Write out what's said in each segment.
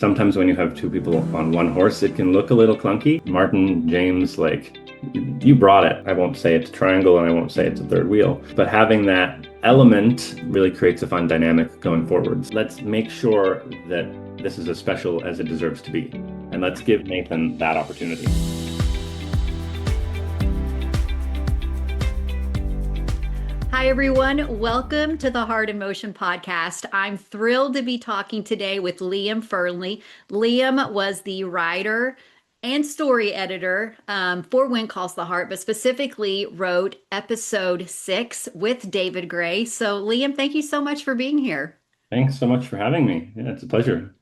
Sometimes when you have two people on one horse, it can look a little clunky. Martin, James, like, you brought it. I won't say it's a triangle and I won't say it's a third wheel, but having that element really creates a fun dynamic going forwards. Let's make sure that this is as special as it deserves to be. And let's give Nathan that opportunity. Hi, everyone. Welcome to the Heart in Motion podcast. I'm thrilled to be talking today with Liam Fearnley. Liam was the writer and story editor for When Calls the Heart, but specifically wrote episode 6 with David Gray. So, Liam, thank you so much for being here. Thanks so much for having me. Yeah, it's a pleasure.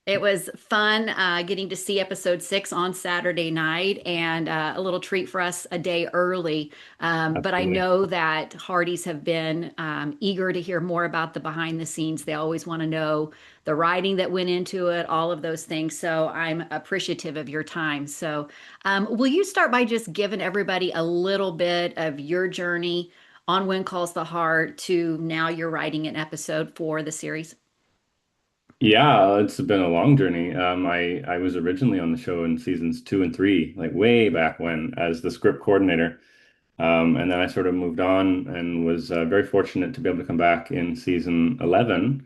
It was fun getting to see episode 6 on Saturday night and a little treat for us a day early. But I Absolutely. know that Hearties have been eager to hear more about the behind the scenes. They always want to know the writing that went into it, all of those things. So I'm appreciative of your time. So will you start by just giving everybody a little bit of your journey on When Calls the Heart to now you're writing an episode for the series? Yeah, it's been a long journey. I was originally on the show in seasons 2 and 3, like way back when, as the script coordinator. And then I sort of moved on and was very fortunate to be able to come back in season 11.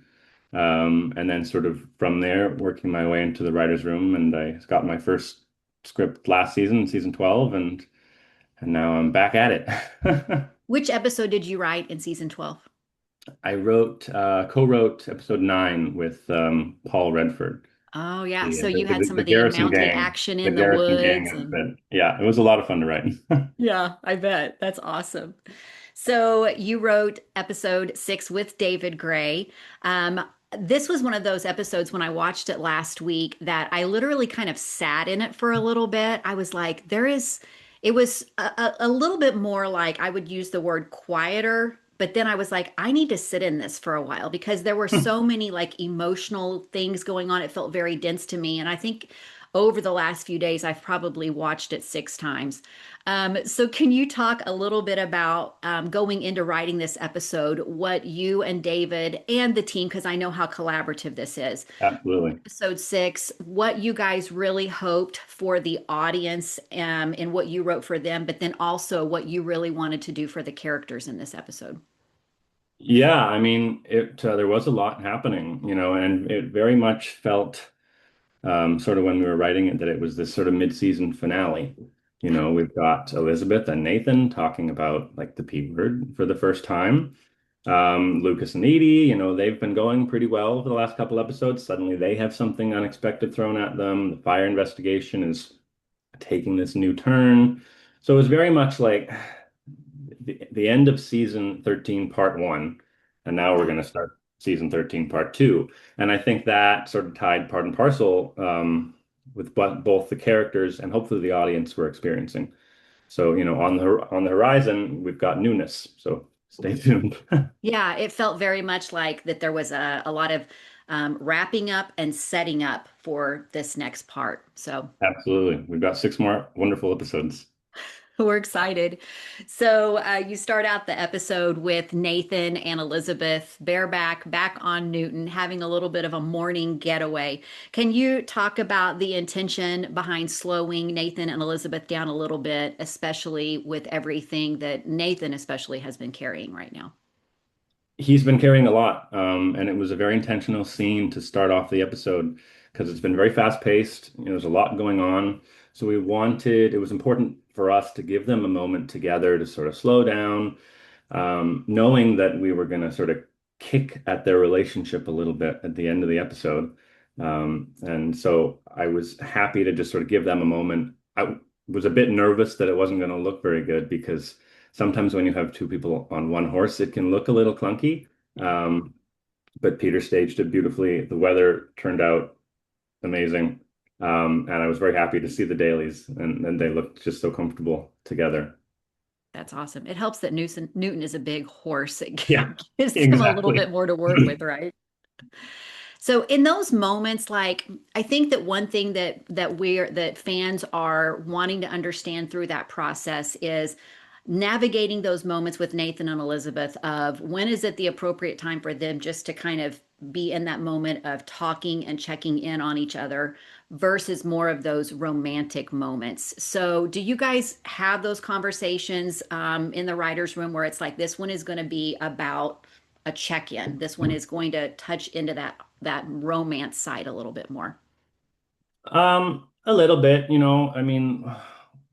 And then sort of from there, working my way into the writer's room, and I got my first script last season, season 12, and now I'm back at it. Which episode did you write in season 12? I co-wrote episode 9 with Paul Redford. Oh, yeah. The, So you had some the of the Garrison mounted gang, action the in the Garrison gang woods and outfit. Yeah, it was a lot of fun to write. yeah, I bet. That's awesome. So you wrote episode 6 with David Gray. This was one of those episodes when I watched it last week that I literally kind of sat in it for a little bit. I was like, it was a little bit more like I would use the word quieter, but then I was like, I need to sit in this for a while because there were so many like emotional things going on. It felt very dense to me. And I think over the last few days, I've probably watched it 6 times. So, can you talk a little bit about going into writing this episode, what you and David and the team, because I know how collaborative this is, Absolutely. episode 6, what you guys really hoped for the audience and what you wrote for them, but then also what you really wanted to do for the characters in this episode? Yeah, I mean, it there was a lot happening, and it very much felt sort of when we were writing it that it was this sort of mid-season finale. We've got Elizabeth and Nathan talking about like the P word for the first time. Lucas and Edie, they've been going pretty well for the last couple episodes. Suddenly they have something unexpected thrown at them. The fire investigation is taking this new turn. So it was very much like the end of season 13, part one. And now we're Yeah. going to start season 13, part two. And I think that sort of tied part and parcel with both the characters and hopefully the audience we're experiencing. So, on the horizon, we've got newness. So stay tuned. Yeah, it felt very much like that there was a lot of wrapping up and setting up for this next part. So Absolutely. We've got 6 more wonderful episodes. we're excited. So you start out the episode with Nathan and Elizabeth bareback back on Newton, having a little bit of a morning getaway. Can you talk about the intention behind slowing Nathan and Elizabeth down a little bit, especially with everything that Nathan especially has been carrying right now? He's been carrying a lot, and it was a very intentional scene to start off the episode because it's been very fast paced. There's a lot going on. So it was important for us to give them a moment together to sort of slow down, knowing that we were going to sort of kick at their relationship a little bit at the end of the episode. And so I was happy to just sort of give them a moment. I was a bit nervous that it wasn't going to look very good because sometimes when you have two people on one horse, it can look a little clunky. Yeah. Um, but Peter staged it beautifully. The weather turned out amazing. And I was very happy to see the dailies, and they looked just so comfortable together. That's awesome. It helps that Newton is a big horse. It Yeah, gives him a little exactly. bit more to work with, right? So in those moments, like I think that one thing that fans are wanting to understand through that process is navigating those moments with Nathan and Elizabeth of when is it the appropriate time for them just to kind of be in that moment of talking and checking in on each other versus more of those romantic moments. So, do you guys have those conversations in the writer's room where it's like this one is going to be about a check-in. This one is going to touch into that romance side a little bit more. A little bit, you know, I mean,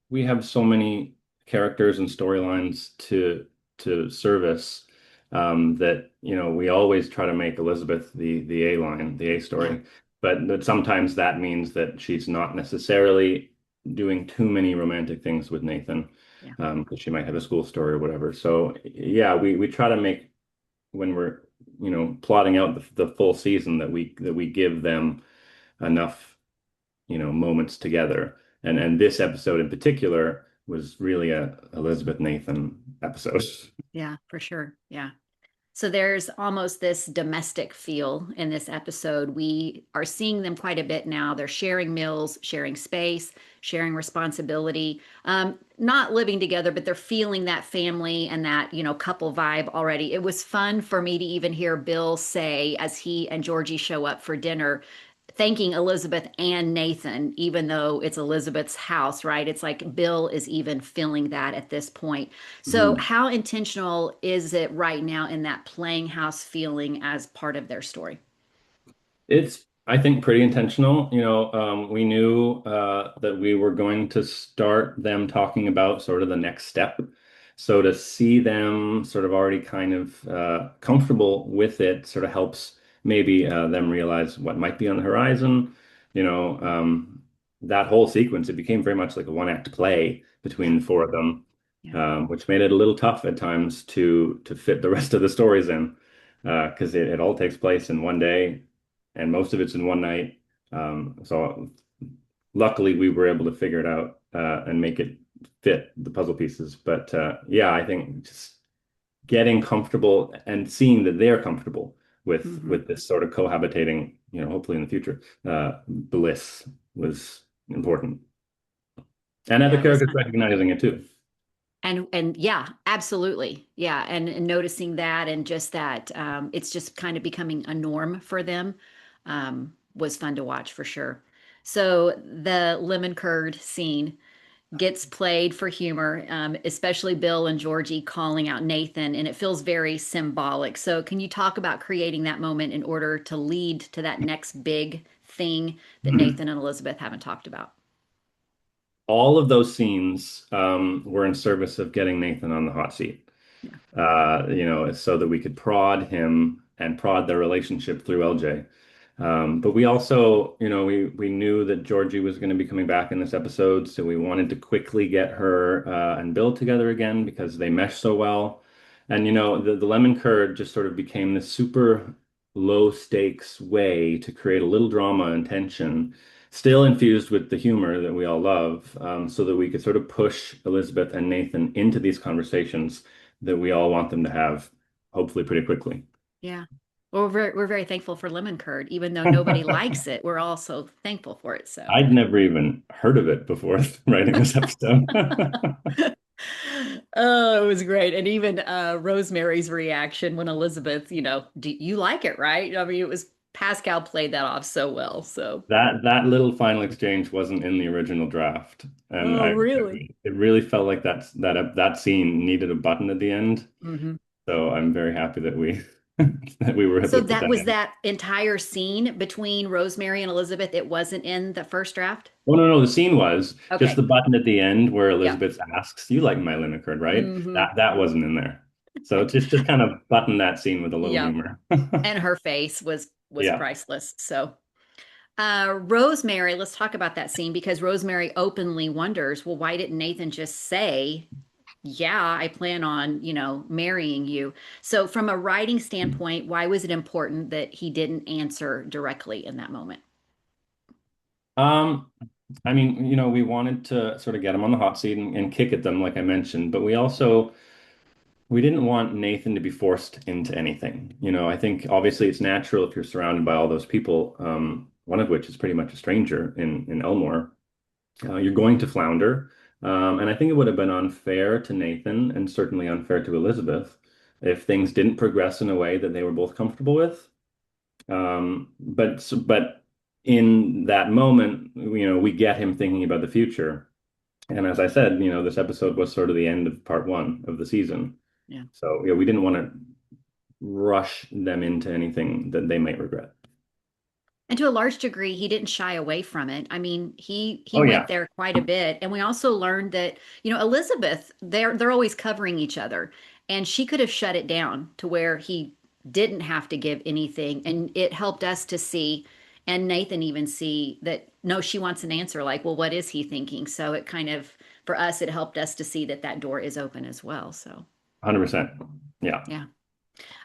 we have so many characters and storylines to service that, you know, we always try to make Elizabeth the A line, the A Yeah, story. But sometimes that means that she's not necessarily doing too many romantic things with Nathan, yeah, because she might have a school story or whatever. So yeah, we try to make when we're, you know, plotting out the full season that we give them enough, you know, moments together. And this episode in particular was really a Elizabeth Nathan episode. yeah, for sure. Yeah. So there's almost this domestic feel in this episode. We are seeing them quite a bit now. They're sharing meals, sharing space, sharing responsibility, not living together, but they're feeling that family and that, couple vibe already. It was fun for me to even hear Bill say, as he and Georgie show up for dinner, thanking Elizabeth and Nathan, even though it's Elizabeth's house, right? It's like Bill is even feeling that at this point. So, Mhm. how intentional is it right now in that playing house feeling as part of their story? It's, I think, pretty intentional. You know, we knew that we were going to start them talking about sort of the next step. So to see them sort of already kind of comfortable with it sort of helps maybe them realize what might be on the horizon. You know, that whole sequence, it became very much like a one-act play Yeah, between the four of them, yeah, which made it a little tough at times to fit the rest of the stories in, because it all takes place in one day and most of it's in one night. So luckily we were able to figure it out and make it fit the puzzle pieces. But yeah, I think just getting comfortable and seeing that they're comfortable hmm with this sort of cohabitating, you know, hopefully in the future, bliss was important. And other yeah. It was characters fun. recognizing it too. And yeah, absolutely. Yeah. And noticing that and just that it's just kind of becoming a norm for them was fun to watch for sure. So the lemon curd scene gets played for humor, especially Bill and Georgie calling out Nathan, and it feels very symbolic. So can you talk about creating that moment in order to lead to that next big thing that Nathan and Elizabeth haven't talked about? All of those scenes were in service of getting Nathan on the hot seat. Yeah. You know, so that we could prod him and prod their relationship through LJ. But we also, you know, we knew that Georgie was going to be coming back in this episode, so we wanted to quickly get her and Bill together again because they mesh so well. And you know, the lemon curd just sort of became this super low stakes way to create a little drama and tension, still infused with the humor that we all love, so that we could sort of push Elizabeth and Nathan into these conversations that we all want them to have, hopefully pretty quickly. Yeah. Well, we're very thankful for lemon curd, even though nobody likes it. We're also thankful for it. So, I'd never even heard of it before writing this episode. oh, it was great. And even Rosemary's reaction when Elizabeth, do you like it, right? I mean, it was Pascal played that off so well. So, That little final exchange wasn't in the original draft, and oh, really? it really felt like that scene needed a button at the end. hmm So I'm very happy that we that we were able So to put that that was in. that entire scene between Rosemary and Elizabeth. It wasn't in the first draft. Oh no, no, the scene was just Okay. the button at the end where Yeah. Elizabeth asks, "You like my lemon curd, right?" hmm That wasn't in there. So just kind of button that scene with a little Yeah. humor. And her face was Yeah. priceless. So, Rosemary, let's talk about that scene because Rosemary openly wonders, well, why didn't Nathan just say, yeah, I plan on, marrying you? So, from a writing standpoint, why was it important that he didn't answer directly in that moment? Um, I mean, you know, we wanted to sort of get them on the hot seat and kick at them, like I mentioned, but we also we didn't want Nathan to be forced into anything. You know, I think obviously it's natural if you're surrounded by all those people, one of which is pretty much a stranger in Elmore. You're going to flounder. And I think it would have been unfair to Nathan and certainly unfair to Elizabeth if things didn't progress in a way that they were both comfortable with. But in that moment, we get him thinking about the future. And as I said, this episode was sort of the end of part one of the season. Yeah. So, we didn't want to rush them into anything that they might regret. And to a large degree, he didn't shy away from it. I mean, he Oh, went yeah, there quite a bit. And we also learned that, Elizabeth, they're always covering each other. And she could have shut it down to where he didn't have to give anything. And it helped us to see, and Nathan even see that no, she wants an answer. Like, well, what is he thinking? So it kind of, for us, it helped us to see that that door is open as well. So 100%. Yeah. yeah.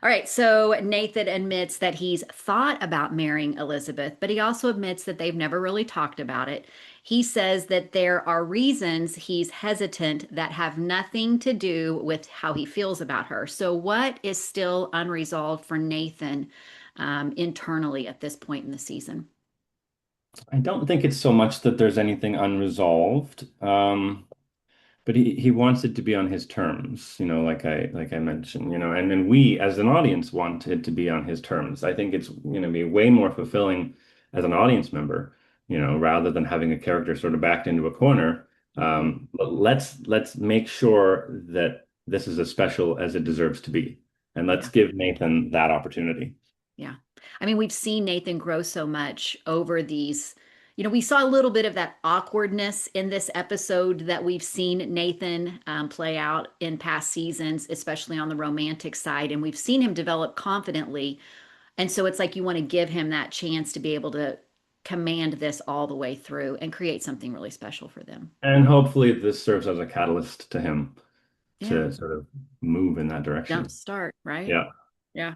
All right, so Nathan admits that he's thought about marrying Elizabeth, but he also admits that they've never really talked about it. He says that there are reasons he's hesitant that have nothing to do with how he feels about her. So, what is still unresolved for Nathan internally at this point in the season? I don't think it's so much that there's anything unresolved. But he wants it to be on his terms, like I mentioned, and then we as an audience want it to be on his terms. I think it's going to be way more fulfilling as an audience member, rather than having a character sort of backed into a corner. Mhm. But let's make sure that this is as special as it deserves to be, and let's Yeah. give Nathan that opportunity. Yeah. I mean, we've seen Nathan grow so much over these. We saw a little bit of that awkwardness in this episode that we've seen Nathan play out in past seasons, especially on the romantic side. And we've seen him develop confidently. And so it's like you want to give him that chance to be able to command this all the way through and create something really special for them. And hopefully this serves as a catalyst to him Yeah. to sort of move in that Jump direction. start, right? Yeah. Yeah.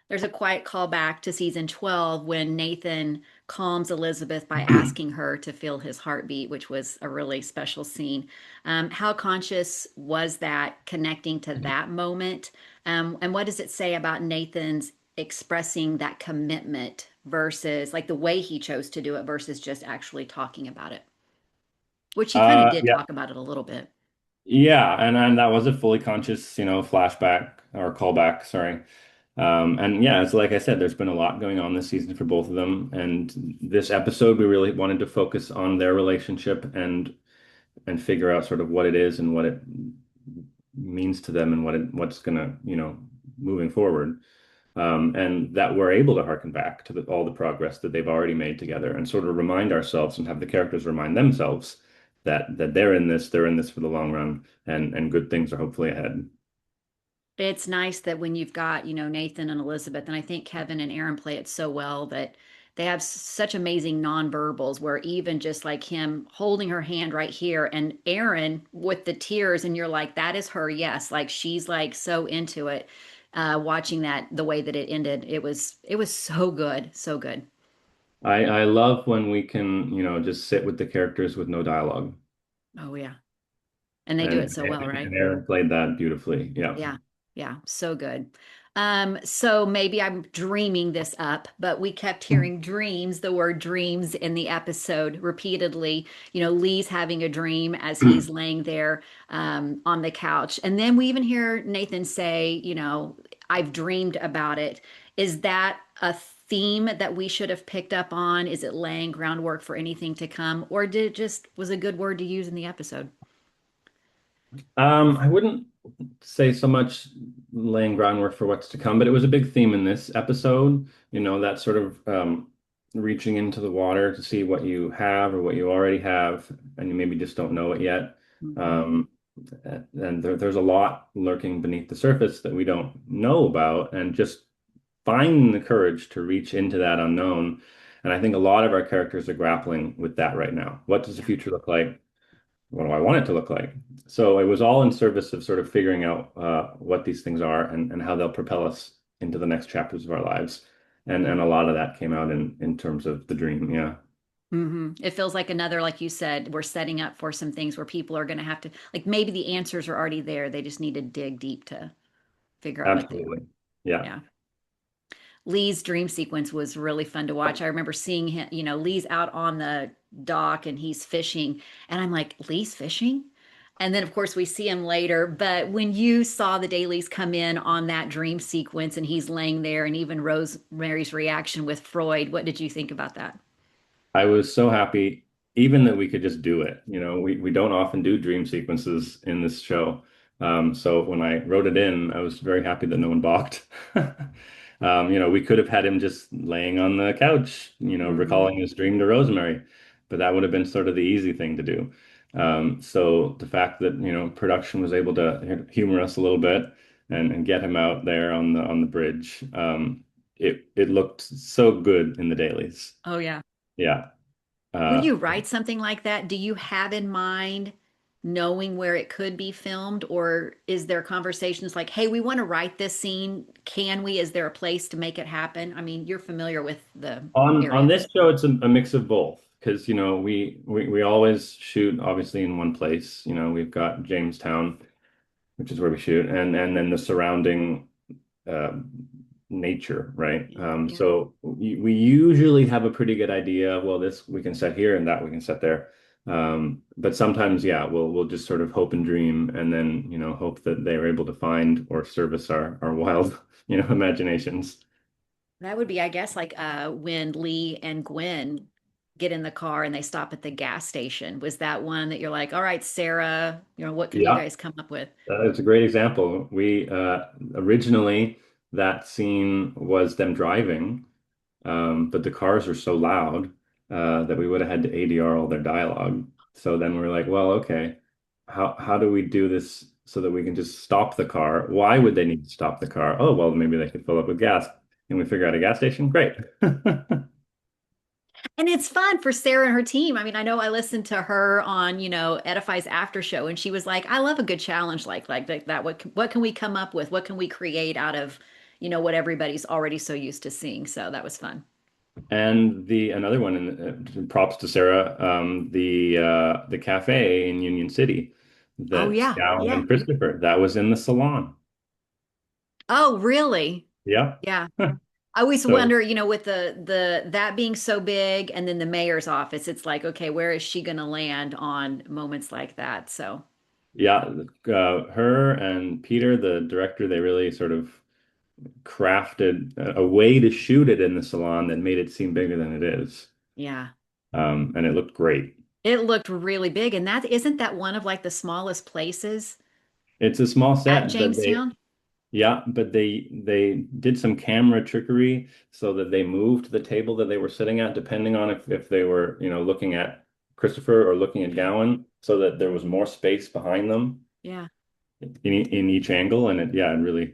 There's a quiet callback to season 12 when Nathan calms Elizabeth by asking her to feel his heartbeat, which was a really special scene. How conscious was that connecting to that moment? And what does it say about Nathan's expressing that commitment versus like the way he chose to do it versus just actually talking about it, which he kind of did Yeah. talk about it a little bit. Yeah, and that was a fully conscious, flashback or callback, sorry. And yeah, it's like I said, there's been a lot going on this season for both of them. And this episode, we really wanted to focus on their relationship and figure out sort of what it is and what it means to them and what's gonna, moving forward. And that we're able to harken back to all the progress that they've already made together and sort of remind ourselves and have the characters remind themselves that they're in this for the long run, and good things are hopefully ahead. It's nice that when you've got, Nathan and Elizabeth, and I think Kevin and Aaron play it so well that they have such amazing nonverbals where even just like him holding her hand right here and Aaron with the tears, and you're like, that is her, yes. Like she's like so into it. Watching that the way that it ended, it was so good, so good. I love when we can, just sit with the characters with no dialogue. Oh yeah. And they do it And so well, right? and Aaron played that beautifully. Yeah. Yeah, yeah, so good. So maybe I'm dreaming this up, but we kept hearing dreams, the word dreams in the episode repeatedly. Lee's having a dream as he's laying there on the couch. And then we even hear Nathan say, I've dreamed about it. Is that a theme that we should have picked up on? Is it laying groundwork for anything to come? Or did it just was a good word to use in the episode? I wouldn't say so much laying groundwork for what's to come, but it was a big theme in this episode, that sort of reaching into the water to see what you have or what you already have, and you maybe just don't know it yet. Mhm. Um, and there's a lot lurking beneath the surface that we don't know about, and just finding the courage to reach into that unknown. And I think a lot of our characters are grappling with that right now. What does the Yeah. future look like? What do I want it to look like? So it was all in service of sort of figuring out what these things are and how they'll propel us into the next chapters of our lives. And a lot of that came out in terms of the dream. Yeah, It feels like another, like you said, we're setting up for some things where people are going to have to, like maybe the answers are already there. They just need to dig deep to figure out what they are. absolutely. Yeah. Yeah. Lee's dream sequence was really fun to watch. I remember seeing him, Lee's out on the dock and he's fishing. And I'm like, Lee's fishing? And then, of course, we see him later. But when you saw the dailies come in on that dream sequence and he's laying there, and even Rosemary's reaction with Freud, what did you think about that? I was so happy, even that we could just do it. We don't often do dream sequences in this show. So when I wrote it in, I was very happy that no one balked. We could have had him just laying on the couch, Hmm. recalling his dream to Rosemary, but that would have been sort of the easy thing to do. So the fact that, production was able to humor us a little bit and get him out there on the bridge, it looked so good in the dailies. Oh, yeah. Yeah. When Uh, you write something like that, do you have in mind knowing where it could be filmed, or is there conversations like, hey, we want to write this scene. Can we? Is there a place to make it happen? I mean, you're familiar with the on area. this show, it's a mix of both because we always shoot obviously in one place. We've got Jamestown, which is where we shoot, and then the surrounding uh, nature, right? Yeah, yeah. So we usually have a pretty good idea of, well, this we can set here and that we can set there. But sometimes, yeah, we'll just sort of hope and dream, and then hope that they are able to find or service our wild imaginations. That would be, I guess, like when Lee and Gwen get in the car and they stop at the gas station. Was that one that you're like, all right, Sarah, what can you Yeah. guys come up with? It's a great example. We originally that scene was them driving, but the cars were so loud that we would have had to ADR all their dialogue. So then we are like, well, okay, how do we do this so that we can just stop the car? Why would they need to stop the car? Oh, well, maybe they could fill up with gas. And we figure out a gas station. Great. And it's fun for Sarah and her team. I mean, I know I listened to her on, Edify's after show, and she was like, "I love a good challenge like that. What can we come up with? What can we create out of, what everybody's already so used to seeing?" So that was fun. And the another one, and props to Sarah, the cafe in Union City Oh that yeah, Gowan yeah. and Christopher, that was in the salon. Oh really? Yeah. Yeah. I always So wonder, with the that being so big, and then the mayor's office, it's like, okay, where is she going to land on moments like that? So yeah, her and Peter, the director, they really sort of crafted a way to shoot it in the salon that made it seem bigger than it is. yeah, And it looked great. it looked really big, and that isn't that one of like the smallest places It's a small at set, but Jamestown? they did some camera trickery so that they moved the table that they were sitting at, depending on if they were, looking at Christopher or looking at Gowan, so that there was more space behind them Yeah. in each angle, and it really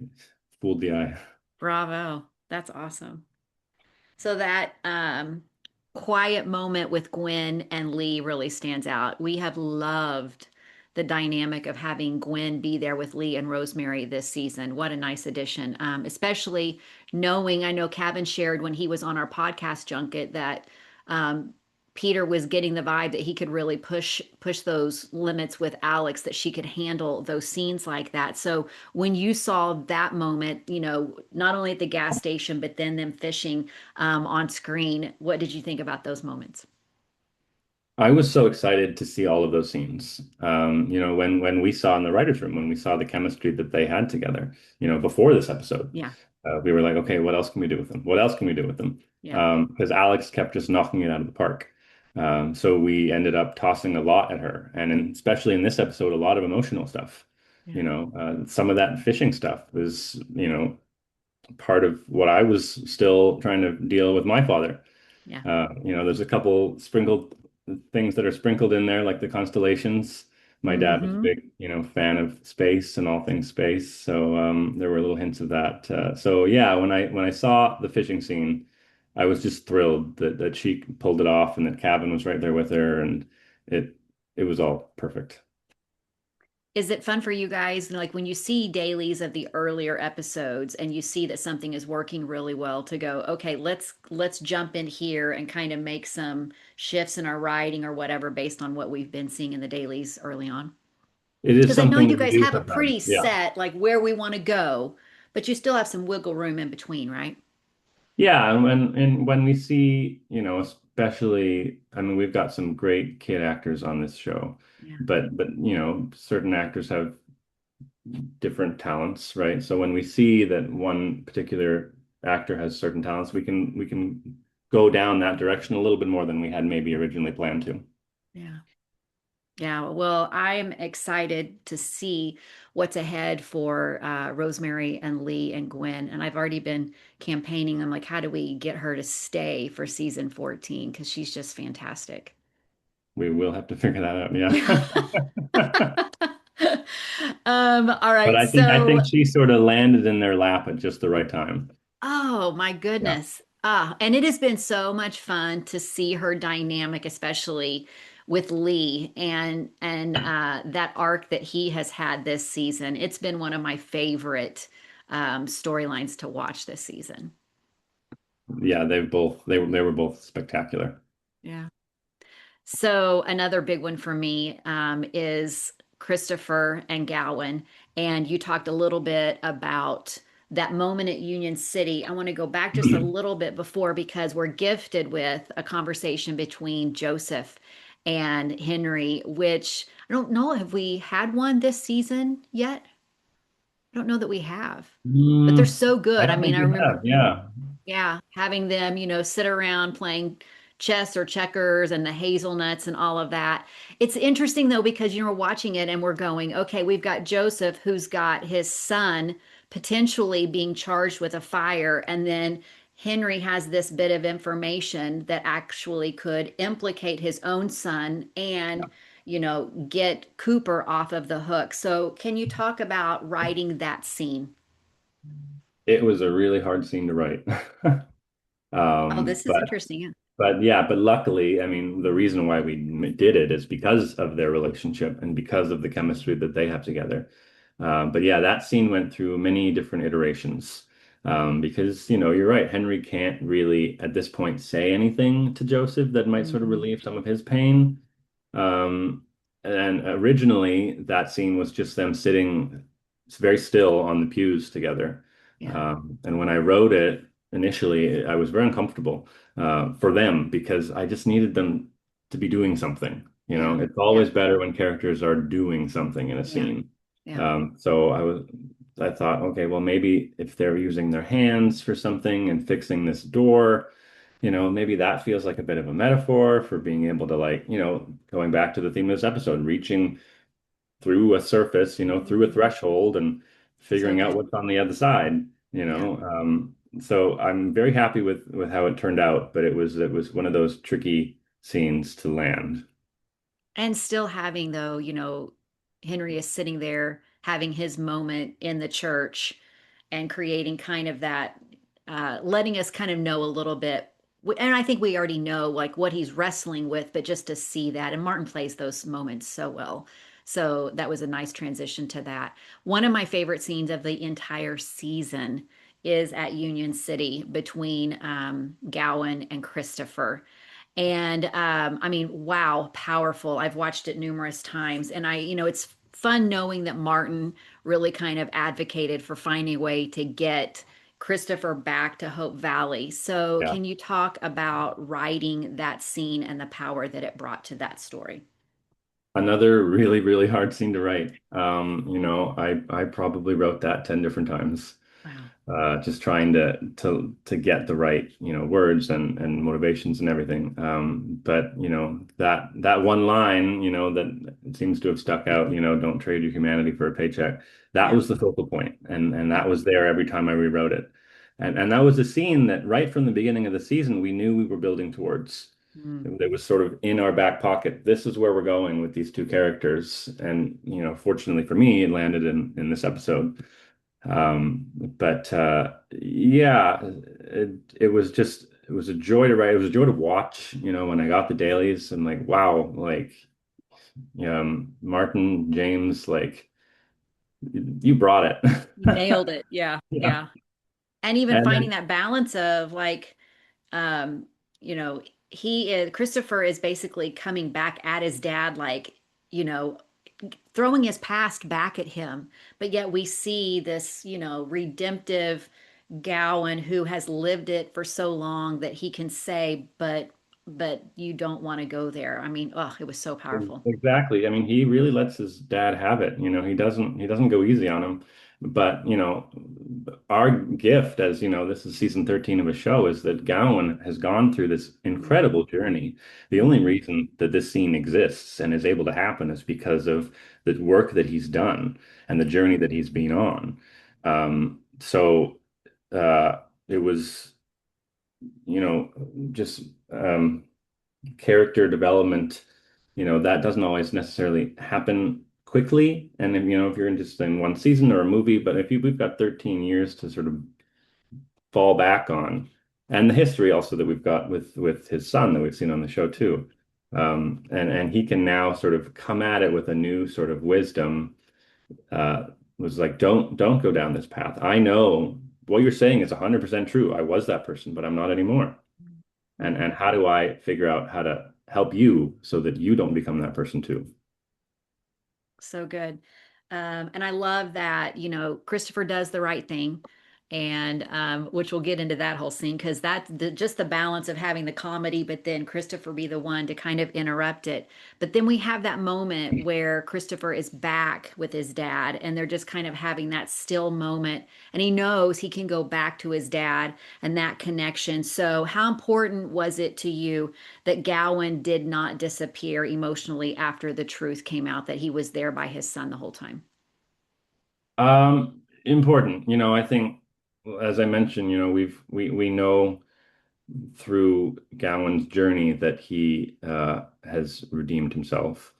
fooled the eye. Bravo. That's awesome. So that quiet moment with Gwen and Lee really stands out. We have loved the dynamic of having Gwen be there with Lee and Rosemary this season. What a nice addition. Especially knowing, I know Kevin shared when he was on our podcast junket that um, Peter was getting the vibe that he could really push those limits with Alex, that she could handle those scenes like that. So when you saw that moment, not only at the gas station, but then them fishing on screen, what did you think about those moments? I was so excited to see all of those scenes. When we saw in the writers' room, when we saw the chemistry that they had together, before this episode, Yeah, we were like, okay, what else can we do with them? What else can we do with them? yeah, Because Alex kept just knocking it out of the park. So we ended up tossing a lot at her, and especially in this episode, a lot of emotional stuff. yeah, Some of that fishing stuff was, part of what I was still trying to deal with my father. yeah. There's a couple sprinkled things that are sprinkled in there, like the constellations. My dad was a Hmm. big, fan of space and all things space, so there were little hints of that. So yeah, when I saw the fishing scene, I was just thrilled that she pulled it off and that Cavan was right there with her, and it it was all perfect. Is it fun for you guys, like when you see dailies of the earlier episodes and you see that something is working really well, to go, okay, let's jump in here and kind of make some shifts in our writing or whatever based on what we've been seeing in the dailies early on? It is Because I know something you we guys do have a sometimes. pretty Yeah. set, like where we want to go, but you still have some wiggle room in between, right? Yeah, and when we see, especially, I mean, we've got some great kid actors on this show, Yeah. but certain actors have different talents, right? So when we see that one particular actor has certain talents, we can go down that direction a little bit more than we had maybe originally planned to. Yeah. Yeah, well, I'm excited to see what's ahead for Rosemary and Lee and Gwen. And I've already been campaigning. I'm like, how do we get her to stay for season 14? Because she's just fantastic. We will have to figure that out, yeah. All But right. I think So, she sort of landed in their lap at just the right time. oh my Yeah. goodness. And it has been so much fun to see her dynamic, especially with Lee and that arc that he has had this season. It's been one of my favorite storylines to watch this season. Yeah, they were both spectacular. Yeah. So another big one for me is Christopher and Gowen. And you talked a little bit about that moment at Union City. I want to go back just a little bit before because we're gifted with a conversation between Joseph and Henry, which I don't know, have we had one this season yet? I don't know that we have, but they're Mm, so I good. I don't mean, think I we have. remember. Yeah. Yeah, having them, sit around playing chess or checkers and the hazelnuts and all of that. It's interesting though, because we're watching it and we're going, okay, we've got Joseph who's got his son potentially being charged with a fire, and then Henry has this bit of information that actually could implicate his own son and, get Cooper off of the hook. So, can you talk about writing that scene? It was a really hard scene to write. Oh, Um, this is but interesting. Yeah. but luckily, I mean, the reason why we did it is because of their relationship and because of the chemistry that they have together. But yeah, that scene went through many different iterations. Because you're right, Henry can't really at this point say anything to Joseph that might sort of Mhm. relieve some of his pain. Um, and originally, that scene was just them sitting very still on the pews together. Yeah. And when I wrote it initially, I was very uncomfortable for them because I just needed them to be doing something. Yeah. It's Yeah. always better when characters are doing something in a Yeah. scene. Yeah. So I thought, okay, well, maybe if they're using their hands for something and fixing this door, maybe that feels like a bit of a metaphor for being able to like, going back to the theme of this episode, reaching through a surface, through a Mhm. threshold and So figuring out good. what's on the other side, Yeah. So I'm very happy with how it turned out, but it was one of those tricky scenes to land. And still having, though, Henry is sitting there having his moment in the church and creating kind of that, letting us kind of know a little bit. And I think we already know like what he's wrestling with, but just to see that. And Martin plays those moments so well. So that was a nice transition to that. One of my favorite scenes of the entire season is at Union City between Gowan and Christopher. And I mean, wow, powerful. I've watched it numerous times. And it's fun knowing that Martin really kind of advocated for finding a way to get Christopher back to Hope Valley. So, Yeah. can you talk about writing that scene and the power that it brought to that story? Another really, really hard scene to write. I probably wrote that 10 different times. Wow. Just trying to get the right words and motivations and everything. But that one line that seems to have stuck out. Don't trade your humanity for a paycheck. That Yeah. was the focal point, and Yeah. that was there every time I rewrote it. And that was a scene that right from the beginning of the season we knew we were building towards. Mm. It was sort of in our back pocket. This is where we're going with these two characters, and fortunately for me, it landed in this episode. But yeah, it was a joy to write. It was a joy to watch. When I got the dailies, I'm like, wow, like Martin James, like you brought it. You nailed it. Yeah. Yeah, Yeah. And even and finding then that balance of like, um, you know, Christopher is basically coming back at his dad, like, you know, throwing his past back at him. But yet we see this, redemptive Gowan who has lived it for so long that he can say, but but you don't want to go there. I mean, oh, it was so powerful. Exactly. I mean, he really lets his dad have it. He doesn't go easy on him. But, our gift as, this is season 13 of a show is that Gowan has gone through this incredible journey. The only Mhm. reason that this scene exists and is able to happen is because of the work that he's done and the journey that he's been on. So it was, you know, just character development, that doesn't always necessarily happen quickly. And if you're interested in one season or a movie, but we've got 13 years to sort of fall back on, and the history also that we've got with his son that we've seen on the show too. And he can now sort of come at it with a new sort of wisdom. Was like, don't go down this path. I know what you're saying is 100% true. I was that person, but I'm not anymore. And Mhm. how do I figure out how to help you so that you don't become that person too? So good. And I love that, Christopher does the right thing, and which we'll get into that whole scene because just the balance of having the comedy, but then Christopher be the one to kind of interrupt it. But then we have that moment where Christopher is back with his dad, and they're just kind of having that still moment, and he knows he can go back to his dad and that connection. So, how important was it to you that Gowan did not disappear emotionally after the truth came out that he was there by his son the whole time? Important. I think, as I mentioned, we know through Gowan's journey that he has redeemed himself.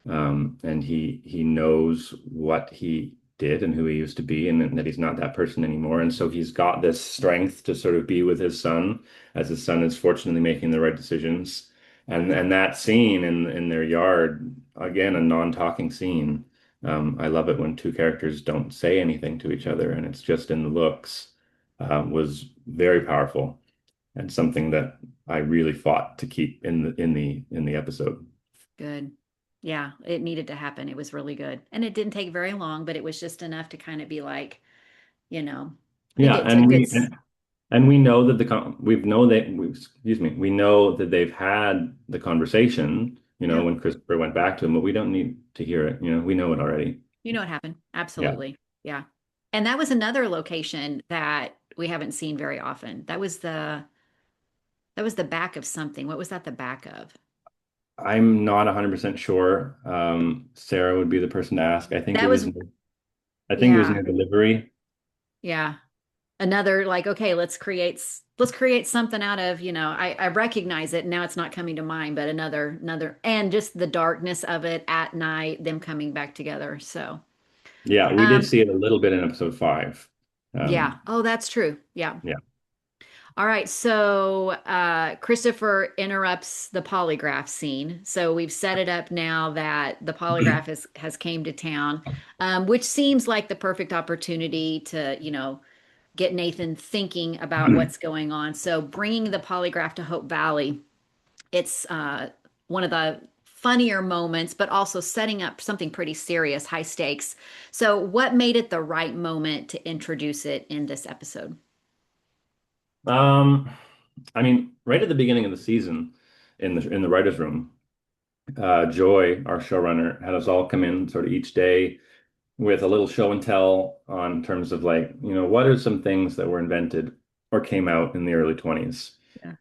And he knows what he did and who he used to be, and that he's not that person anymore. And so he's got this strength to sort of be with his son, as his son is fortunately making the right decisions. And that scene in their yard, again, a non-talking scene. I love it when two characters don't say anything to each other, and it's just in the looks. Was very powerful and something that I really fought to keep in the episode. Good. Yeah, it needed to happen. It was really good. And it didn't take very long, but it was just enough to kind of be like, you know, I think Yeah, it's a good, and we know that we know that they've had the conversation, yeah, when Christopher went back to him, but we don't need to hear it. We know it already. you know what happened. Yeah. Absolutely. Yeah. And that was another location that we haven't seen very often. That was the back of something. What was that the back of? I'm not 100% sure. Sarah would be the person to ask. That was, I think it was yeah, near delivery. yeah. Another like, okay, let's create something out of, I recognize it. Now it's not coming to mind, but another, and just the darkness of it at night, them coming back together. So, Yeah, we did um, see it a little bit in episode 5. yeah. Um, Oh, that's true. Yeah. yeah. All right. So, Christopher interrupts the polygraph scene. So we've set it up now that the polygraph has came to town, which seems like the perfect opportunity to, get Nathan thinking about what's going on. So bringing the polygraph to Hope Valley, it's one of the funnier moments, but also setting up something pretty serious, high stakes. So what made it the right moment to introduce it in this episode? Um, I mean, right at the beginning of the season, in the writers' room, Joy, our showrunner, had us all come in sort of each day with a little show and tell on terms of like, what are some things that were invented or came out in the early 20s. Yeah.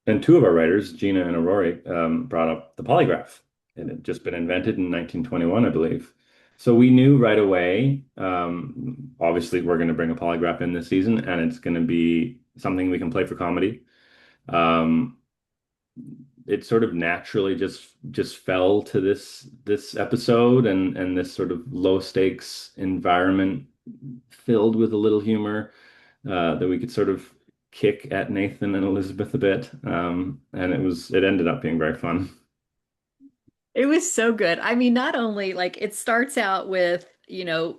And two of our writers, Gina and Aurori, brought up the polygraph. It had just been invented in 1921, I believe. So we knew right away, obviously, we're going to bring a polygraph in this season, and it's going to be something we can play for comedy. Um, it sort of naturally just fell to this episode and this sort of low stakes environment filled with a little humor that we could sort of kick at Nathan and Elizabeth a bit. And it ended up being very fun. It was so good. I mean, not only like it starts out with,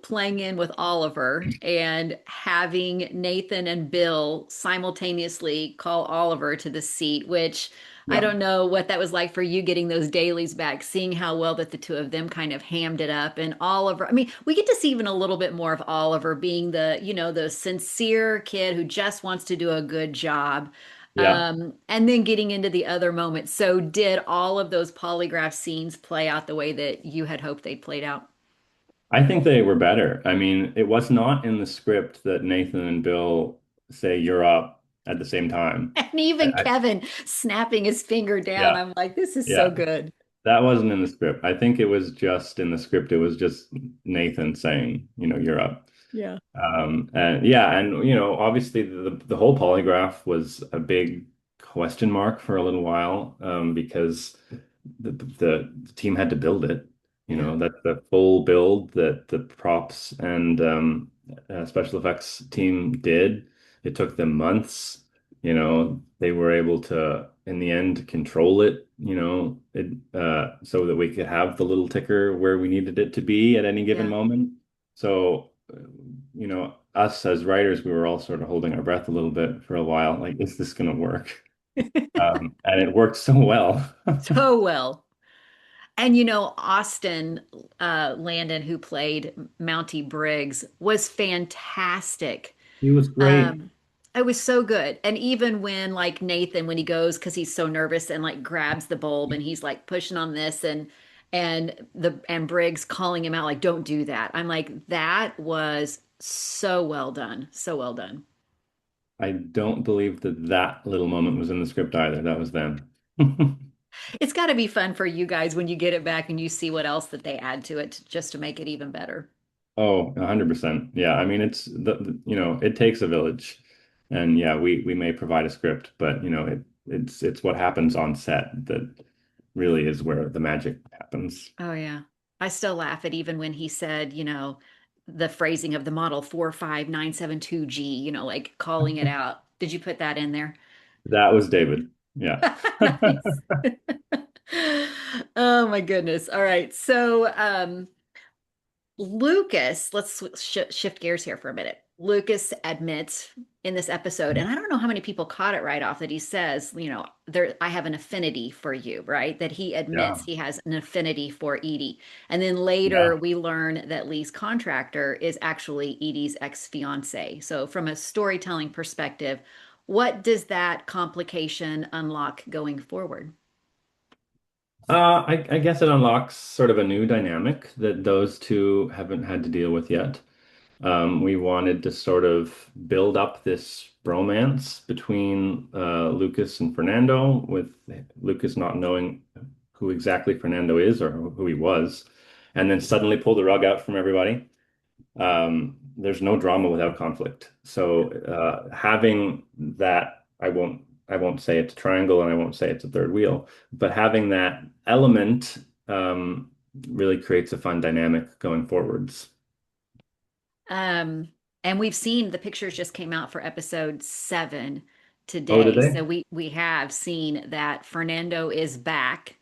playing in with Oliver and having Nathan and Bill simultaneously call Oliver to the seat, which I Yeah. don't know what that was like for you getting those dailies back, seeing how well that the two of them kind of hammed it up. And Oliver, I mean, we get to see even a little bit more of Oliver being the sincere kid who just wants to do a good job. Yeah. And then getting into the other moments. So, did all of those polygraph scenes play out the way that you had hoped they'd played out? I think they were better. I mean, it was not in the script that Nathan and Bill say you're up at the same time. And even I Kevin snapping his finger down. yeah, I'm like, this is so yeah. good. That wasn't in the script. I think it was just in the script. It was just Nathan saying, you're up. Yeah. And yeah, and obviously the whole polygraph was a big question mark for a little while, because the team had to build it. Yeah. That's the full build that the props and special effects team did. It took them months. They were able to, in the end, control it, so that we could have the little ticker where we needed it to be at any given Yeah. moment. So, us as writers, we were all sort of holding our breath a little bit for a while. Like, is this going to work? And it worked so well. So well. And Austin Landon, who played Mountie Briggs, was fantastic. He was great. Um, it was so good. And even when like Nathan, when he goes because he's so nervous and like grabs the bulb and he's like pushing on this and Briggs calling him out like, don't do that. I'm like, that was so well done. So well done. I don't believe that little moment was in the script either. That was them. It's got to be fun for you guys when you get it back and you see what else that they add to it just to make it even better. Oh, 100%. Yeah, I mean it's it takes a village. And yeah, we may provide a script, but it's what happens on set that really is where the magic happens. Oh yeah. I still laugh at even when he said, the phrasing of the model 45972G, like calling it out. Did you put that in there? That was David. Yeah. Nice. Oh my goodness. All right. So, Lucas, let's shift gears here for a minute. Lucas admits in this episode, and I don't know how many people caught it right off that he says, there I have an affinity for you, right? That he Yeah. admits he has an affinity for Edie. And then later Yeah. we learn that Lee's contractor is actually Edie's ex-fiance. So from a storytelling perspective, what does that complication unlock going forward? I guess it unlocks sort of a new dynamic that those two haven't had to deal with yet. We wanted to sort of build up this romance between Lucas and Fernando, with Lucas not knowing who exactly Fernando is or who he was, and then suddenly pull the rug out from everybody. There's no drama without conflict. So having that, I won't say it's a triangle and I won't say it's a third wheel, but having that element really creates a fun dynamic going forwards. Um, and we've seen the pictures just came out for episode 7 Oh, did today. they? So we have seen that Fernando is back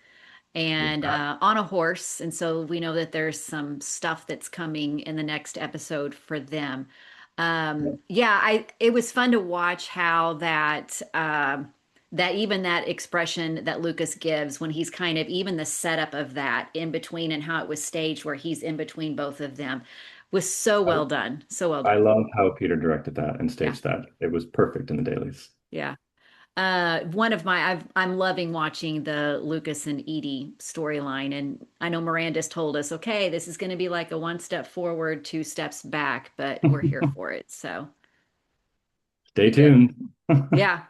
He's and back. on a horse, and so we know that there's some stuff that's coming in the next episode for them. Yeah, I it was fun to watch how that even that expression that Lucas gives when he's kind of even the setup of that in between and how it was staged where he's in between both of them was so I, well done. So well I done. love how Peter directed that and Yeah. staged that. It was perfect in the dailies. Yeah. I'm loving watching the Lucas and Edie storyline, and I know Miranda's told us, okay, this is going to be like a one step forward, two steps back, but we're here for it. So Stay good. tuned. Yeah.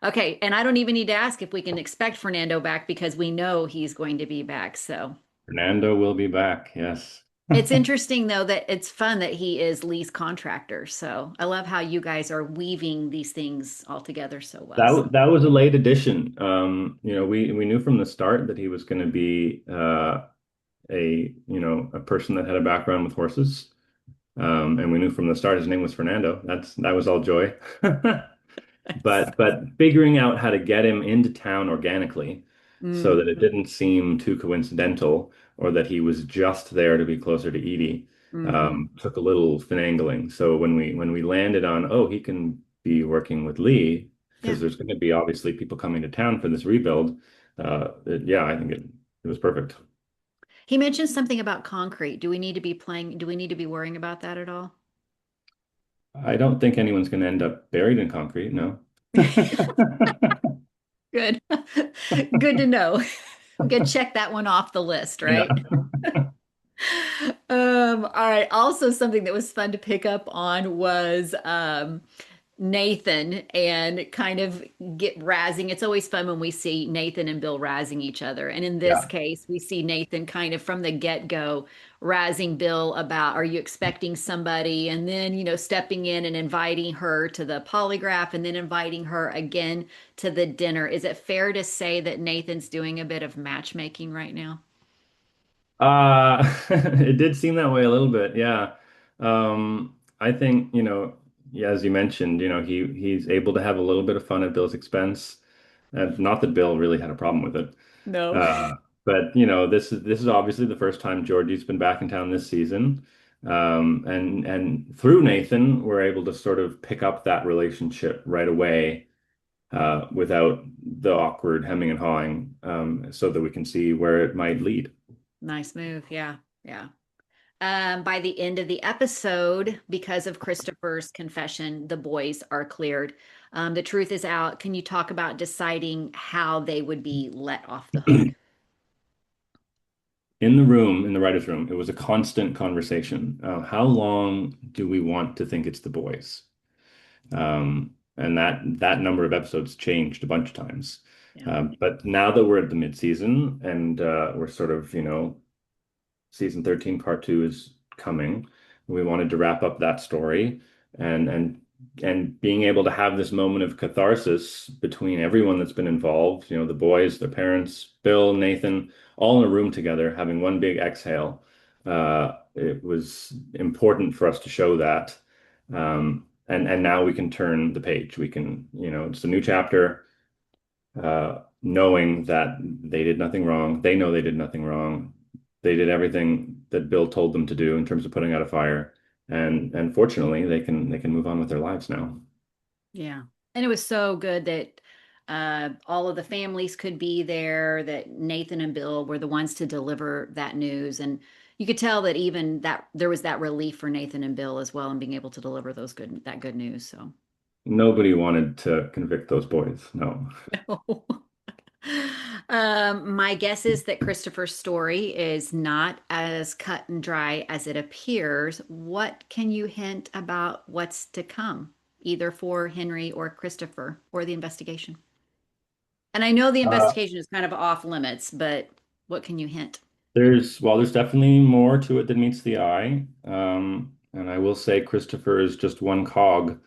Okay. And I don't even need to ask if we can expect Fernando back because we know he's going to be back. So Fernando will be back. Yes. it's interesting though that it's fun that he is Lee's contractor. So I love how you guys are weaving these things all together so well. So That was a late addition. We knew from the start that he was going to be a person that had a background with horses. And we knew from the start his name was Fernando. That was all joy. But figuring out how to get him into town organically so that it mm, didn't seem too coincidental or that he was just there to be closer to Edie, hmm. took a little finagling. So when we landed on, oh, he can be working with Lee Yeah. because there's going to be obviously people coming to town for this rebuild. Yeah, I think it was perfect. He mentioned something about concrete. Do we need to be worrying about that at all? I don't think anyone's going to end up buried in concrete. No. Good. Good to know. We can check that one off the list, Yeah. right? All right. Also, something that was fun to pick up on was Nathan and kind of get razzing. It's always fun when we see Nathan and Bill razzing each other. And in this Yeah. case, we see Nathan kind of from the get-go razzing Bill about, are you expecting somebody? And then, stepping in and inviting her to the polygraph and then inviting her again to the dinner. Is it fair to say that Nathan's doing a bit of matchmaking right now? It did seem that way a little bit, yeah. I think, yeah, as you mentioned, he's able to have a little bit of fun at Bill's expense. Not that Bill really had a problem with it. No. Uh, but this is obviously the first time Georgie's been back in town this season. And through Nathan, we're able to sort of pick up that relationship right away, without the awkward hemming and hawing, so that we can see where it might lead. Nice move. Yeah. Yeah. By the end of the episode, because of Christopher's confession, the boys are cleared. The truth is out. Can you talk about deciding how they would be let off the hook? In the room, in the writer's room, it was a constant conversation. How long do we want to think it's the boys? And that number of episodes changed a bunch of times. Yeah. But now that we're at the mid-season and we're sort of, season 13 part two is coming. We wanted to wrap up that story and being able to have this moment of catharsis between everyone that's been involved, the boys, their parents, Bill, Nathan, all in a room together, having one big exhale. It was important for us to show that. And now we can turn the page. We can, it's a new chapter, knowing that they did nothing wrong. They know they did nothing wrong. They did everything that Bill told them to do in terms of putting out a fire. And fortunately, they can move on with their lives now. Yeah. And it was so good that all of the families could be there, that Nathan and Bill were the ones to deliver that news. And you could tell that even that there was that relief for Nathan and Bill as well in being able to deliver that good news. So Nobody wanted to convict those boys. No. My guess is that Christopher's story is not as cut and dry as it appears. What can you hint about what's to come, either for Henry or Christopher or the investigation? And I know the Uh, investigation is kind of off limits, but what can you hint? there's definitely more to it than meets the eye. And I will say Christopher is just one cog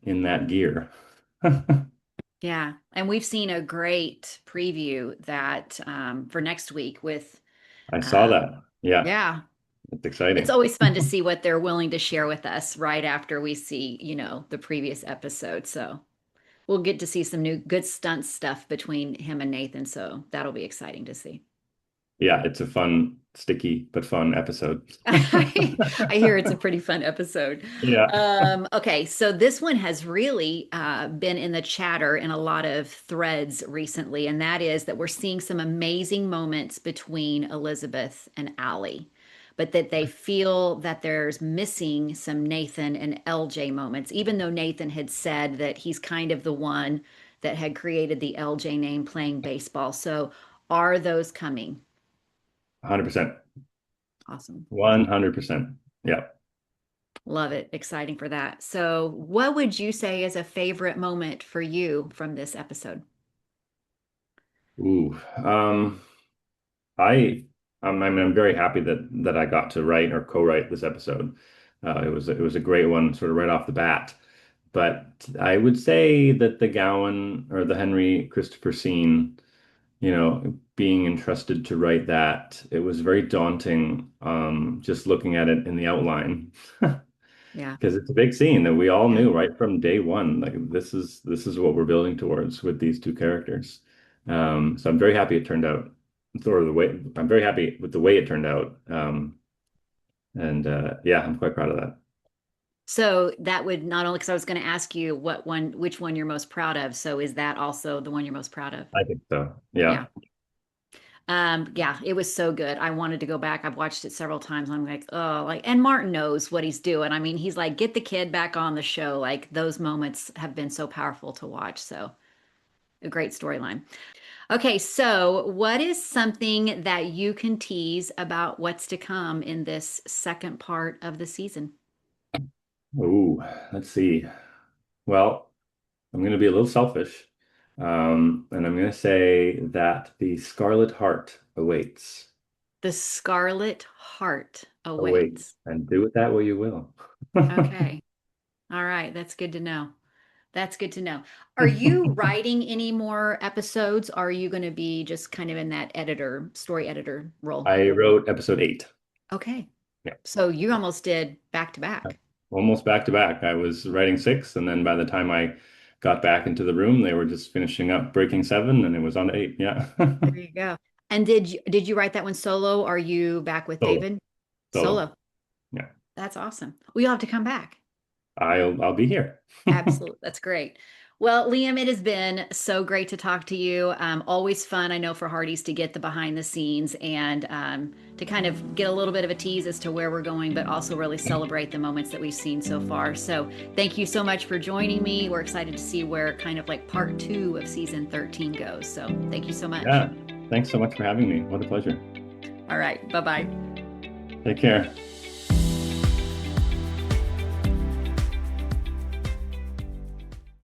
in that gear. Yeah, and we've seen a great preview that for next week with, I saw that. um, Yeah, yeah, it's it's exciting. always fun to see what they're willing to share with us right after we see, the previous episode. So we'll get to see some new good stunt stuff between him and Nathan. So that'll be exciting to see. Yeah, it's a fun, sticky but fun episode. I hear it's a pretty fun episode. Yeah, Okay, so this one has really been in the chatter in a lot of threads recently, and that is that we're seeing some amazing moments between Elizabeth and Allie, but that they feel that there's missing some Nathan and LJ moments, even though Nathan had said that he's kind of the one that had created the LJ name playing baseball. So are those coming? 100%. Awesome. 100%. Yeah. Love it. Exciting for that. So, what would you say is a favorite moment for you from this episode? Ooh. I I'm very happy that I got to write or co-write this episode. It was a great one, sort of right off the bat. But I would say that the Gowan or the Henry Christopher scene, being entrusted to write that, it was very daunting, just looking at it in the outline. Yeah. Because it's a big scene that we all Yeah. knew right from day one. Like this is what we're building towards with these two characters. So I'm very happy it turned out, or the way I'm very happy with the way it turned out. And yeah, I'm quite proud of that. So, that would not only, because I was going to ask you which one you're most proud of. So, is that also the one you're most proud of? I think so. Yeah. Yeah. Yeah, it was so good. I wanted to go back. I've watched it several times. I'm like, oh, like, and Martin knows what he's doing. I mean, he's like, get the kid back on the show. Like, those moments have been so powerful to watch. So, a great storyline. Okay, so what is something that you can tease about what's to come in this second part of the season? Ooh, let's see. Well, I'm going to be a little selfish, and I'm going to say that the Scarlet Heart awaits. The Scarlet Heart Awaits, awaits. and do with that what you will. Okay. All right, that's good to know. That's good to know. Are you writing any more episodes? Or are you going to be just kind of in that story editor role? I wrote episode 8. Okay. Yeah, So you almost did back to back. almost back to back. I was writing 6, and then by the time I got back into the room, they were just finishing up breaking 7, and it was on to 8. Yeah. There you go. And did you write that one solo? Or are you back with Solo, David? solo. Solo. Yeah. That's awesome. Well, you'll have to come back. I'll be here. Absolutely. That's great. Well, Liam, it has been so great to talk to you. Always fun, I know, for Hearties to get the behind the scenes and to kind of get a little bit of a tease as to where we're going, but also really celebrate the moments that we've seen so far. So thank you so much for joining me. We're excited to see where kind of like part 2 of season 13 goes. So thank you so much. Yeah. Thanks so much for having me. What a pleasure. All right. Bye bye. Take care.